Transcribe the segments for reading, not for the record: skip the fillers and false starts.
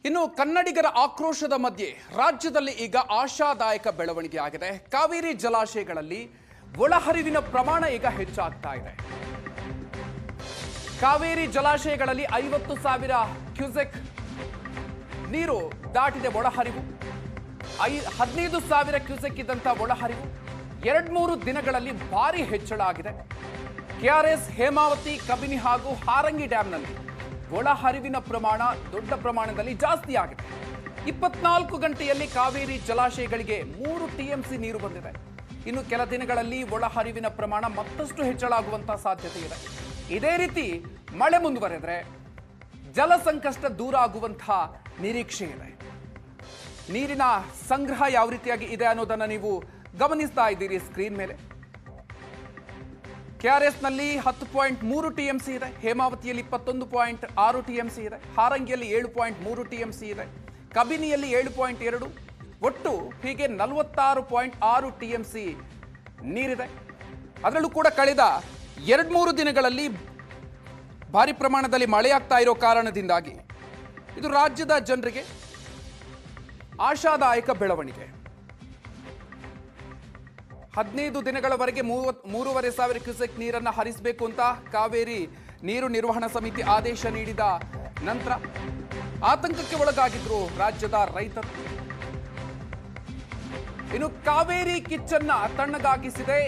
ಇನ್ನು ಕನ್ನಡಿಗರ ಆಕ್ರೋಶದ ಮಧ್ಯೆ ರಾಜ್ಯದಲ್ಲಿ ಈಗ ಆಶಾದಾಯಕ ಬೆಳವಣಿಗೆ ಆಗಿದೆ. ಕಾವೇರಿ ಜಲಾಶಯಗಳಲ್ಲಿ ಒಳಹರಿವಿನ ಪ್ರಮಾಣ ಈಗ ಹೆಚ್ಚಾಗ್ತಾ ಇದೆ. ಕಾವೇರಿ ಜಲಾಶಯಗಳಲ್ಲಿ 50,000 ಕ್ಯೂಸೆಕ್ ನೀರು ದಾಟಿದೆ ಒಳಹರಿವು. 15,000 ಕ್ಯೂಸೆಕ್ ಇದ್ದಂಥ ಒಳಹರಿವು 2-3 ದಿನಗಳಲ್ಲಿ ಭಾರಿ ಹೆಚ್ಚಳ ಆಗಿದೆ. ಕೆಆರ್ಎಸ್, ಹೇಮಾವತಿ, ಕಬಿನಿ ಹಾಗೂ ಹಾರಂಗಿ ಡ್ಯಾಂನಲ್ಲಿ ಒಳಹರಿವಿನ ಪ್ರಮಾಣ ದೊಡ್ಡ ಪ್ರಮಾಣದಲ್ಲಿ ಜಾಸ್ತಿ ಆಗಿದೆ. 24 ಗಂಟೆಯಲ್ಲಿ ಕಾವೇರಿ ಜಲಾಶಯಗಳಿಗೆ 3 TMC ನೀರು ಬಂದಿದೆ. ಇನ್ನು ಕೆಲ ದಿನಗಳಲ್ಲಿ ಒಳಹರಿವಿನ ಪ್ರಮಾಣ ಮತ್ತಷ್ಟು ಹೆಚ್ಚಳ ಆಗುವಂತಹ ಸಾಧ್ಯತೆ ಇದೆ. ಇದೇ ರೀತಿ ಮಳೆ ಮುಂದುವರೆದರೆ ಜಲ ಸಂಕಷ್ಟ ದೂರ ಆಗುವಂತಹ ನಿರೀಕ್ಷೆ ಇದೆ. ನೀರಿನ ಸಂಗ್ರಹ ಯಾವ ರೀತಿಯಾಗಿ ಇದೆ ಅನ್ನೋದನ್ನ ನೀವು ಗಮನಿಸ್ತಾ ಇದ್ದೀರಿ ಸ್ಕ್ರೀನ್ ಮೇಲೆ. ಕೆಆರ್ಎಸ್ನಲ್ಲಿ 10.3 TMC ಇದೆ, ಹೇಮಾವತಿಯಲ್ಲಿ 21.6 TMC ಇದೆ, ಹಾರಂಗಿಯಲ್ಲಿ 7.3 TMC ಇದೆ, ಕಬಿನಿಯಲ್ಲಿ 7.2, ಒಟ್ಟು ಹೀಗೆ 46.6 TMC ನೀರಿದೆ. ಅದರಲ್ಲೂ ಕೂಡ ಕಳೆದ 2-3 ದಿನಗಳಲ್ಲಿ ಭಾರಿ ಪ್ರಮಾಣದಲ್ಲಿ ಮಳೆಯಾಗ್ತಾ ಇರೋ ಕಾರಣದಿಂದಾಗಿ ಇದು ರಾಜ್ಯದ ಜನರಿಗೆ ಆಶಾದಾಯಕ ಬೆಳವಣಿಗೆ. 15 ದಿನಗಳವರೆಗೆ 3,500 ಕ್ಯೂಸೆಕ್ ನೀರನ್ನು ಹರಿಸಬೇಕು ಅಂತ ಕಾವೇರಿ ನೀರು ನಿರ್ವಹಣಾ ಸಮಿತಿ ಆದೇಶ ನೀಡಿದ ನಂತರ ಆತಂಕಕ್ಕೆ ಒಳಗಾಗಿದ್ರು ರಾಜ್ಯದ ರೈತರು. ಇನ್ನು ಕಾವೇರಿ ಕಿಚ್ಚನ್ನ ತಣ್ಣಗಾಗಿಸಿದೆ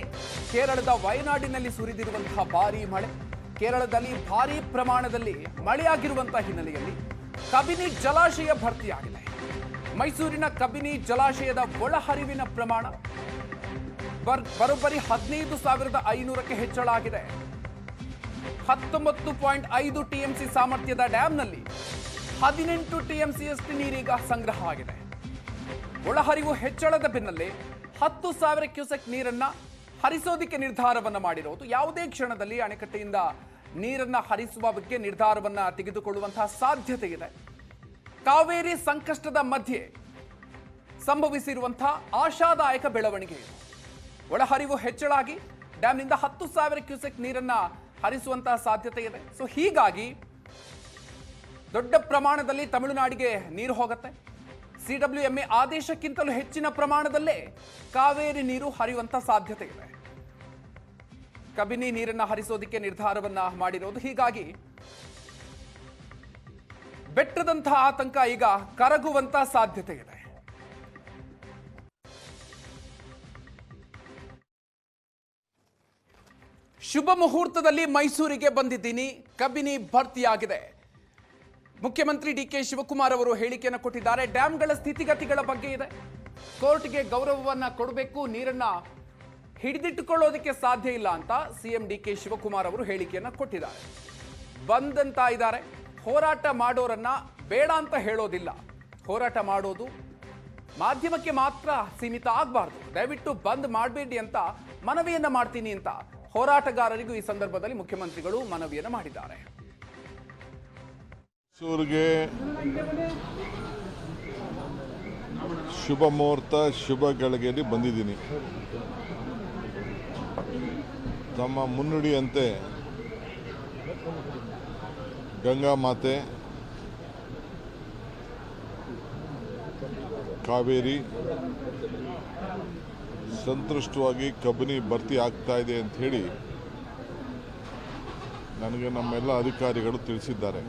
ಕೇರಳದ ವಯನಾಡಿನಲ್ಲಿ ಸುರಿದಿರುವಂತಹ ಭಾರೀ ಮಳೆ. ಕೇರಳದಲ್ಲಿ ಭಾರೀ ಪ್ರಮಾಣದಲ್ಲಿ ಮಳೆಯಾಗಿರುವಂತಹ ಹಿನ್ನೆಲೆಯಲ್ಲಿ ಕಬಿನಿ ಜಲಾಶಯ ಭರ್ತಿಯಾಗಿದೆ. ಮೈಸೂರಿನ ಕಬಿನಿ ಜಲಾಶಯದ ಒಳಹರಿವಿನ ಪ್ರಮಾಣ ಬರೋಬ್ಬರಿ 15,500ಕ್ಕೆ ಹೆಚ್ಚಳ ಆಗಿದೆ. 19.5 TMC ಸಾಮರ್ಥ್ಯದ ಡ್ಯಾಂನಲ್ಲಿ 18 TMCಯಷ್ಟು ನೀರೀಗ ಸಂಗ್ರಹವಾಗಿದೆ. ಒಳಹರಿವು ಹೆಚ್ಚಳದ ಬೆನ್ನಲ್ಲೇ 10,000 ಕ್ಯೂಸೆಕ್ ನೀರನ್ನ ಹರಿಸೋದಕ್ಕೆ ನಿರ್ಧಾರವನ್ನ ಮಾಡಿರೋದು. ಯಾವುದೇ ಕ್ಷಣದಲ್ಲಿ ಅಣೆಕಟ್ಟೆಯಿಂದ ನೀರನ್ನ ಹರಿಸುವ ಬಗ್ಗೆ ನಿರ್ಧಾರವನ್ನ ತೆಗೆದುಕೊಳ್ಳುವಂತಹ ಸಾಧ್ಯತೆ ಇದೆ. ಕಾವೇರಿ ಸಂಕಷ್ಟದ ಮಧ್ಯೆ ಸಂಭವಿಸಿರುವಂತಹ ಆಶಾದಾಯಕ ಬೆಳವಣಿಗೆ ಇದು. ಒಳಹರಿವು ಹೆಚ್ಚಳಾಗಿ ಡ್ಯಾಂನಿಂದ 10,000 ಕ್ಯೂಸೆಕ್ ನೀರನ್ನ ಹರಿಸುವಂತಹ ಸಾಧ್ಯತೆ ಇದೆ. ಸೊ ಹೀಗಾಗಿ ದೊಡ್ಡ ಪ್ರಮಾಣದಲ್ಲಿ ತಮಿಳುನಾಡಿಗೆ ನೀರು ಹೋಗುತ್ತೆ. CWMA ಆದೇಶಕ್ಕಿಂತಲೂ ಹೆಚ್ಚಿನ ಪ್ರಮಾಣದಲ್ಲೇ ಕಾವೇರಿ ನೀರು ಹರಿಯುವಂತ ಸಾಧ್ಯತೆ ಇದೆ. ಕಬಿನಿ ನೀರನ್ನ ಹರಿಸೋದಕ್ಕೆ ನಿರ್ಧಾರವನ್ನ ಮಾಡಿರೋದು. ಹೀಗಾಗಿ ಬೆಟ್ಟದಂತಹ ಆತಂಕ ಈಗ ಕರಗುವಂತ ಸಾಧ್ಯತೆ ಇದೆ. ಶುಭ ಮುಹೂರ್ತದಲ್ಲಿ ಮೈಸೂರಿಗೆ ಬಂದಿದ್ದೀನಿ, ಕಬಿನಿ ಭರ್ತಿಯಾಗಿದೆ. ಮುಖ್ಯಮಂತ್ರಿ DK ಶಿವಕುಮಾರ್ ಅವರು ಹೇಳಿಕೆಯನ್ನು ಕೊಟ್ಟಿದ್ದಾರೆ. ಡ್ಯಾಂಗಳ ಸ್ಥಿತಿಗತಿಗಳ ಬಗ್ಗೆ ಇದೆ. ಕೋರ್ಟ್ಗೆ ಗೌರವವನ್ನ ಕೊಡಬೇಕು, ನೀರನ್ನ ಹಿಡಿದಿಟ್ಟುಕೊಳ್ಳೋದಕ್ಕೆ ಸಾಧ್ಯ ಇಲ್ಲ ಅಂತ CM DK ಶಿವಕುಮಾರ್ ಅವರು ಹೇಳಿಕೆಯನ್ನು ಕೊಟ್ಟಿದ್ದಾರೆ. ಬಂದಂತ ಇದ್ದಾರೆ. ಹೋರಾಟ ಮಾಡೋರನ್ನ ಬೇಡ ಅಂತ ಹೇಳೋದಿಲ್ಲ. ಹೋರಾಟ ಮಾಡೋದು ಮಾಧ್ಯಮಕ್ಕೆ ಮಾತ್ರ ಸೀಮಿತ ಆಗಬಾರ್ದು. ದಯವಿಟ್ಟು ಬಂದ್ ಮಾಡಬೇಡಿ ಅಂತ ಮನವಿಯನ್ನ ಮಾಡ್ತೀನಿ ಅಂತ ಹೋರಾಟಗಾರರಿಗೂ ಈ ಸಂದರ್ಭದಲ್ಲಿ ಮುಖ್ಯಮಂತ್ರಿಗಳು ಮನವಿಯನ್ನು ಮಾಡಿದ್ದಾರೆ. ಮೈಸೂರಿಗೆ ಶುಭ ಮುಹೂರ್ತ, ಶುಭ ಗಳಿಗೆಯಲ್ಲಿ ಬಂದಿದ್ದೀನಿ. ತಮ್ಮ ಮುನ್ನುಡಿಯಂತೆ ಗಂಗಾ ಮಾತೆ ಕಾವೇರಿ ಸಂತೃಷ್ಟವಾಗಿ ಕಬಿನಿ ಭರ್ತಿ ಆಗ್ತಾ ಇದೆ ಅಂತ ಹೇಳಿ ನನಗೆ ನಮ್ಮೆಲ್ಲ ಅಧಿಕಾರಿಗಳು ತಿಳಿಸಿದ್ದಾರೆ.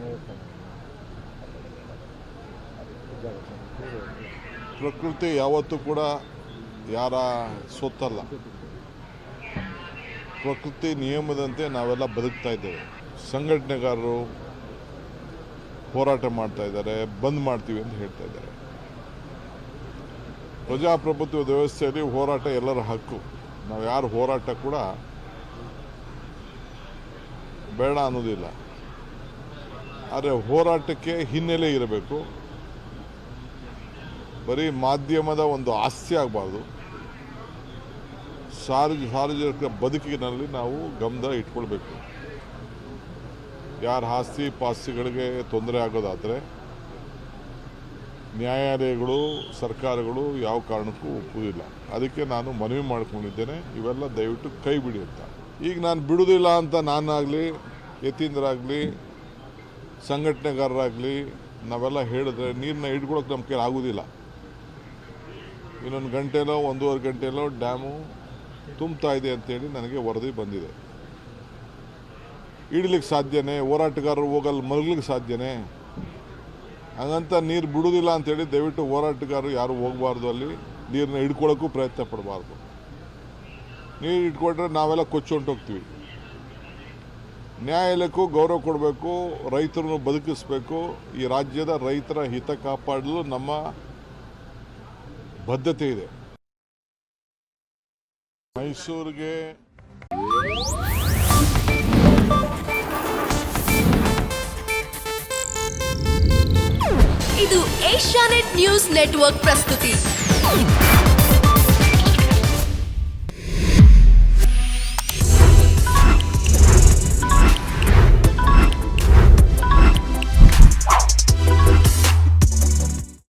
ಪ್ರಕೃತಿ ಯಾವತ್ತೂ ಕೂಡ ಯಾರ ಸೊತ್ತಲ್ಲ. ಪ್ರಕೃತಿ ನಿಯಮದಂತೆ ನಾವೆಲ್ಲ ಬದುಕ್ತಾ ಇದ್ದೇವೆ. ಸಂಘಟನೆಗಾರರು ಹೋರಾಟ ಮಾಡ್ತಾ ಇದ್ದಾರೆ, ಬಂದ್ ಮಾಡ್ತೀವಿ ಅಂತ ಹೇಳ್ತಾ ಇದ್ದಾರೆ. ಪ್ರಜಾಪ್ರಭುತ್ವ ವ್ಯವಸ್ಥೆಯಲ್ಲಿ ಹೋರಾಟ ಎಲ್ಲರ ಹಕ್ಕು. ನಾವು ಯಾರು ಹೋರಾಟ ಕೂಡ ಬೇಡ ಅನ್ನೋದಿಲ್ಲ. ಆದರೆ ಹೋರಾಟಕ್ಕೆ ಹಿನ್ನೆಲೆ ಇರಬೇಕು. ಬರೀ ಮಾಧ್ಯಮದ ಒಂದು ಆಸ್ತಿ ಆಗಬಾರ್ದು. ಸಾರ್ವಜನಿಕ ಬದುಕಿನಲ್ಲಿ ನಾವು ಗಮನ ಇಟ್ಕೊಳ್ಬೇಕು. ಯಾರ ಆಸ್ತಿ ಪಾಸ್ತಿಗಳಿಗೆ ತೊಂದರೆ ಆಗೋದಾದರೆ ನ್ಯಾಯಾಲಯಗಳು, ಸರ್ಕಾರಗಳು ಯಾವ ಕಾರಣಕ್ಕೂ ಒಪ್ಪುವುದಿಲ್ಲ. ಅದಕ್ಕೆ ನಾನು ಮನವಿ ಮಾಡ್ಕೊಂಡಿದ್ದೇನೆ, ಇವೆಲ್ಲ ದಯವಿಟ್ಟು ಕೈ ಬಿಡಿ ಅಂತ. ಈಗ ನಾನು ಬಿಡುವುದಿಲ್ಲ ಅಂತ ನಾನಾಗಲಿ, ಯತೀಂದ್ರ ಆಗಲಿ, ಸಂಘಟನೆಗಾರರಾಗಲಿ ನಾವೆಲ್ಲ ಹೇಳಿದ್ರೆ ನೀರನ್ನ ಹಿಡ್ಕೊಳಕ್ಕೆ ನಮ್ಮ ಕೈಲಿ ಆಗೋದಿಲ್ಲ. ಇನ್ನೊಂದು ಗಂಟೆನೋ 1.5 ಗಂಟೆನೋ ಡ್ಯಾಮು ತುಂಬ್ತಾ ಇದೆ ಅಂತೇಳಿ ನನಗೆ ವರದಿ ಬಂದಿದೆ. ಇಡ್ಲಿಕ್ಕೆ ಸಾಧ್ಯನೇ? ಹೋರಾಟಗಾರರು ಹೋಗಲ್ಲಿ ಮಲಗ್ಲಿಕ್ಕೆ ಸಾಧ್ಯನೇ? ಹಾಗಂತ ನೀರು ಬಿಡೋದಿಲ್ಲ ಅಂತೇಳಿ ದಯವಿಟ್ಟು ಹೋರಾಟಗಾರರು ಯಾರು ಹೋಗಬಾರ್ದು, ಅಲ್ಲಿ ನೀರನ್ನ ಹಿಡ್ಕೊಳ್ಳೋಕ್ಕೂ ಪ್ರಯತ್ನ ಪಡಬಾರ್ದು. ನೀರು ಇಟ್ಕೊಂಡ್ರೆ ನಾವೆಲ್ಲ ಕೊಚ್ಚೊಂಟೋಗ್ತೀವಿ. ನ್ಯಾಯಾಲಯಕ್ಕೂ ಗೌರವ ಕೊಡಬೇಕು, ರೈತರನ್ನು ಬದುಕಿಸಬೇಕು. ಈ ರಾಜ್ಯದ ರೈತರ ಹಿತ ಕಾಪಾಡಲು ನಮ್ಮ ಬದ್ಧತೆ ಇದೆ. ಮೈಸೂರಿಗೆ ಇದು ಏಷ್ಯಾನೆಟ್ ನ್ಯೂಸ್ ನೆಟ್ವರ್ಕ್ ಪ್ರಸ್ತುತಿ.